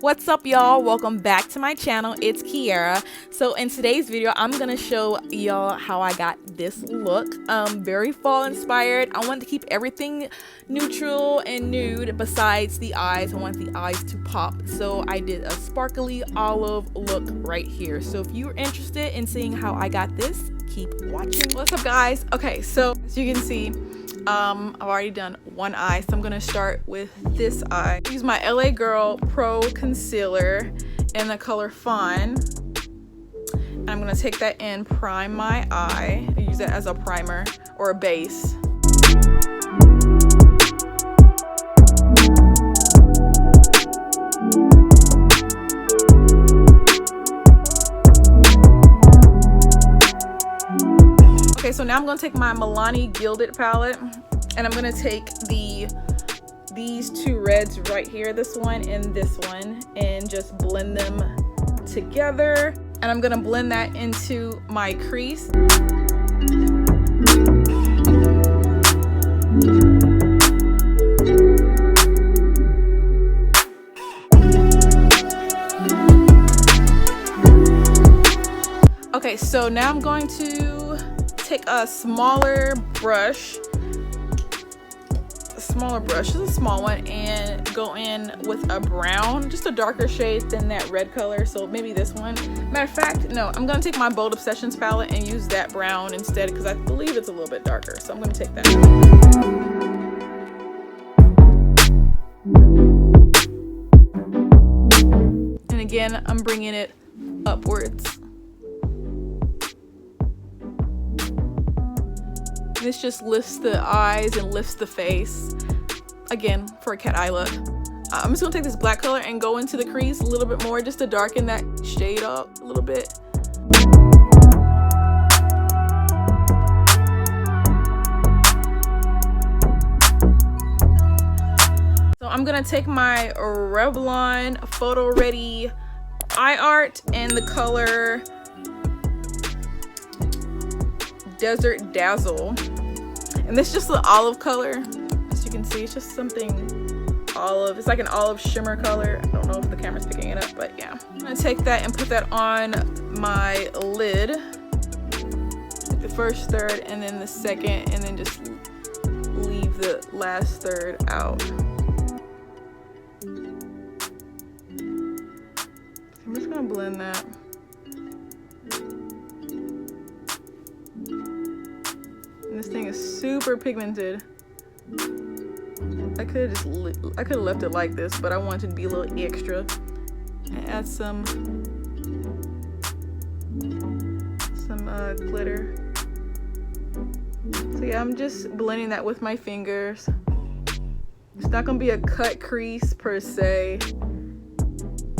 What's up, y'all? Welcome back to my channel. It's Kierra. So in today's video, I'm gonna show y'all how I got this look. Very fall inspired. I wanted to keep everything neutral and nude besides the eyes. I want the eyes to pop, so I did a sparkly olive look right here. So if you're interested in seeing how I got this, keep watching. What's up, guys? Okay, so as you can see, I've already done one eye, so I'm gonna start with this eye. Use my LA Girl Pro Concealer in the color Fawn, and I'm gonna take that and prime my eye. I use that as a primer or a base. Okay, so now I'm gonna take my Milani Gilded palette, and I'm gonna take these two reds right here, this one and this one, and just blend them together. And I'm gonna blend that into my crease. Okay, so now I'm going to take a smaller brush, just a small one, and go in with a brown, just a darker shade than that red color, so maybe this one. Matter of fact, no, I'm gonna take my Bold Obsessions palette and use that brown instead, because I believe it's a little bit darker, so I'm gonna take that. And again, I'm bringing it upwards. This just lifts the eyes and lifts the face, again, for a cat eye look. I'm just gonna take this black color and go into the crease a little bit more, just to darken that shade up a little bit. So I'm gonna take my Revlon Photo Ready Eye Art in the color Desert Dazzle, and this is just the olive color. As you can see, it's just something olive. It's like an olive shimmer color. I don't know if the camera's picking it up, but yeah. I'm gonna take that and put that on my lid, the first third and then the second, and then just leave the last third out. I'm just gonna blend that. This thing is super pigmented. I could have left it like this, but I wanted to be a little extra and add some glitter. So yeah, I'm just blending that with my fingers. It's not gonna be a cut crease per se.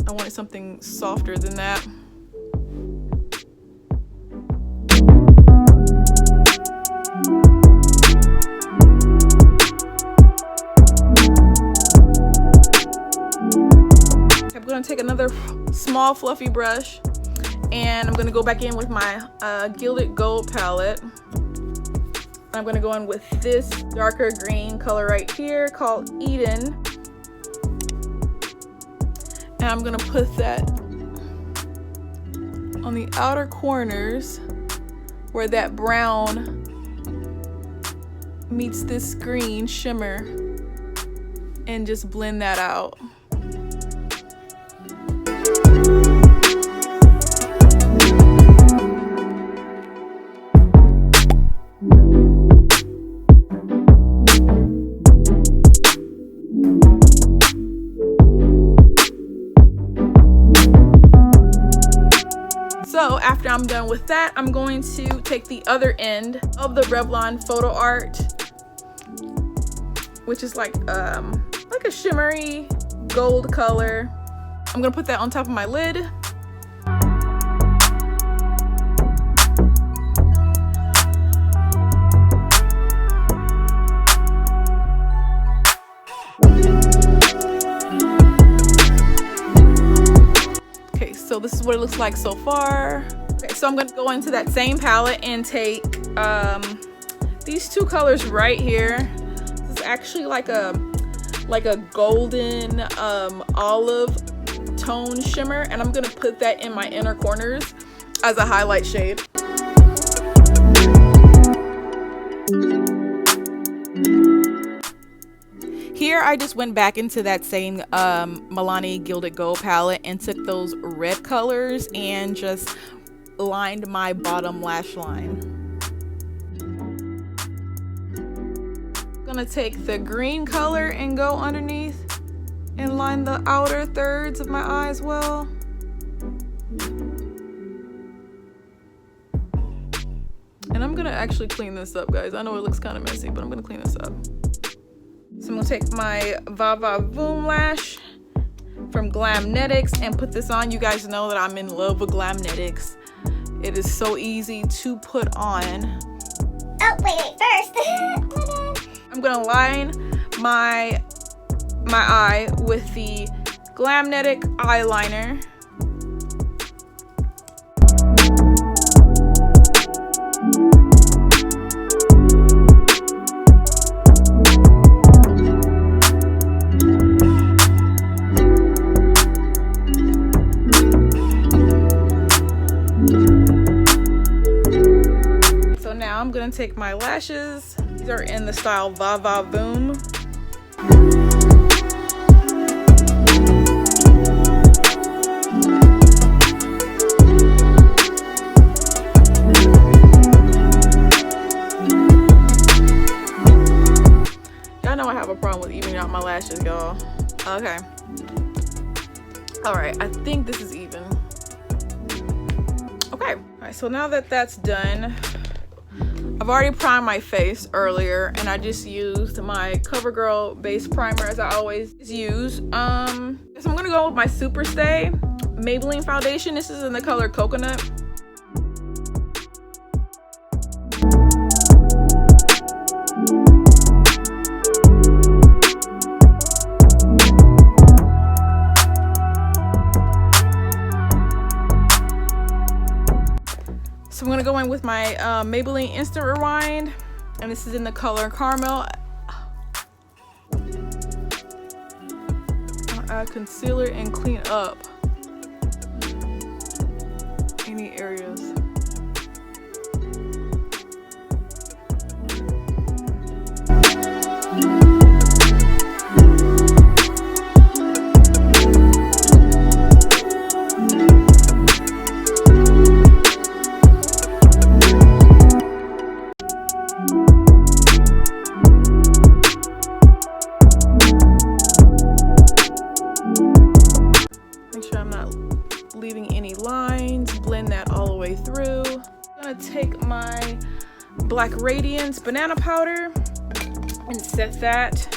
I wanted something softer than that. Take another small fluffy brush, and I'm gonna go back in with my Gilded Gold palette. I'm gonna go in with this darker green color right here called Eden, and I'm gonna put that on the outer corners where that brown meets this green shimmer, and just blend that out. So after I'm done with that, I'm going to take the other end of the Revlon Photo Art, which is like a shimmery gold color. I'm gonna put that on top of my lid. Okay, so this is what it looks like so far. Okay, so I'm gonna go into that same palette and take these two colors right here. This is actually like a like a golden olive tone shimmer, and I'm gonna put that in my inner corners as a highlight shade. Here I just went back into that same Milani Gilded Gold palette and took those red colors and just lined my bottom lash line. I'm gonna take the green color and go underneath and line the outer thirds of my eye as well. And I'm gonna actually clean this up, guys. I know it looks kind of messy, but I'm gonna clean this up. So I'm gonna take my 𝙴𝚂𝚂 lash from GLAMNETIC and put this on. You guys know that I'm in love with GLAMNETIC. It is so easy to put on. Oh, wait, first. I'm gonna line my eye with the GLAMNETIC eyeliner. I'm gonna take my lashes. These are in the style VOOM. Y'all know I have a problem with evening out my lashes, y'all. Okay. All right, I think this is even. Okay, all right, so now that that's done, I've already primed my face earlier, and I just used my CoverGirl base primer as I always use. So I'm gonna go with my Superstay Maybelline foundation. This is in the color Coconut. So I'm gonna go in with my Maybelline Instant Rewind, and this is in the color Caramel. I'll add concealer and clean up any areas. My black Radiance banana powder and set that.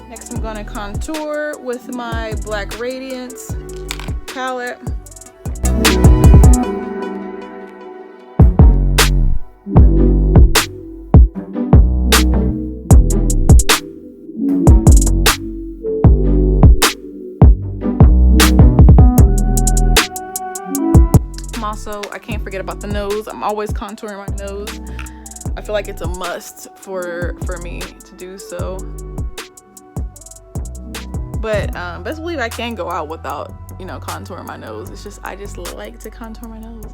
Next, I'm gonna contour with my black Radiance palette. Also, I can't forget about the nose. I'm always contouring my nose. I feel like it's a must for me to do so. But best believe I can't go out without, you know, contouring my nose. It's just, I just like to contour my nose.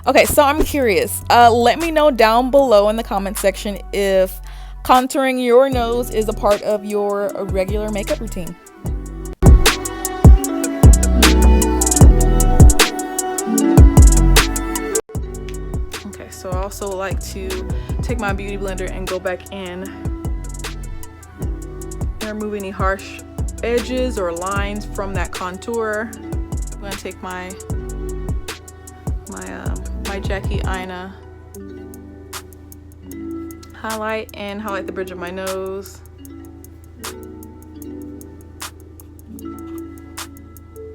Okay, so I'm curious. Let me know down below in the comment section if contouring your nose is a part of your regular makeup routine. So I also like to take my beauty blender and go back in and remove any harsh edges or lines from that contour. I'm gonna take my Jackie Aina highlight and highlight the bridge of my nose.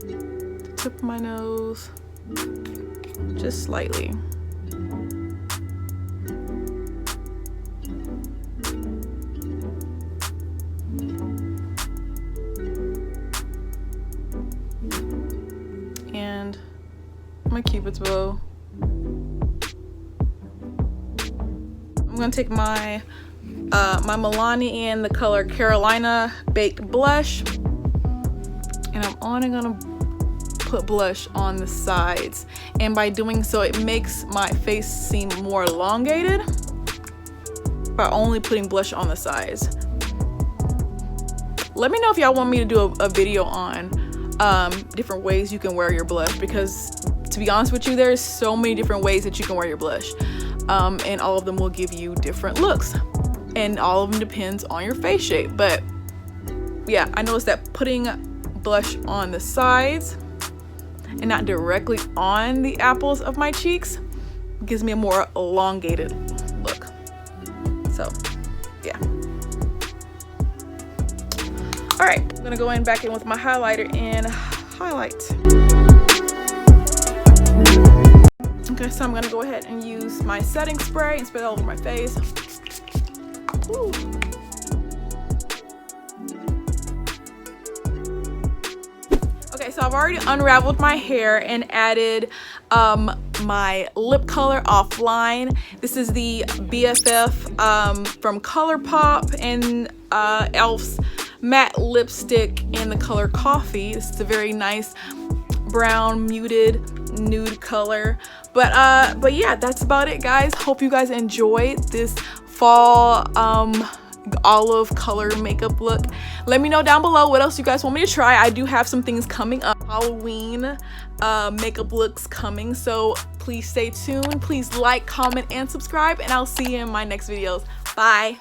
The tip of my nose, just slightly. And my Cupid's bow. I'm gonna take my my Milani in the color Carolina Baked Blush, and I'm only gonna put blush on the sides, and by doing so it makes my face seem more elongated by only putting blush on the sides. Let me know if y'all want me to do a video on different ways you can wear your blush, because to be honest with you, there's so many different ways that you can wear your blush, and all of them will give you different looks, and all of them depends on your face shape. But yeah, I noticed that putting blush on the sides and not directly on the apples of my cheeks gives me a more elongated look. So yeah. All right, I'm gonna go back in with my highlighter and highlight. Okay, so I'm gonna go ahead and use my setting spray and spray it all over my face. Woo. Okay, so I've already unraveled my hair and added my lip color Offline. This is the BFF from Colourpop and e.l.f.'s matte lipstick in the color Coffee. This is a very nice brown muted nude color. But yeah, that's about it, guys. Hope you guys enjoyed this fall olive color makeup look. Let me know down below what else you guys want me to try. I do have some things coming up, Halloween makeup looks coming, so please stay tuned. Please like, comment, and subscribe, and I'll see you in my next videos. Bye.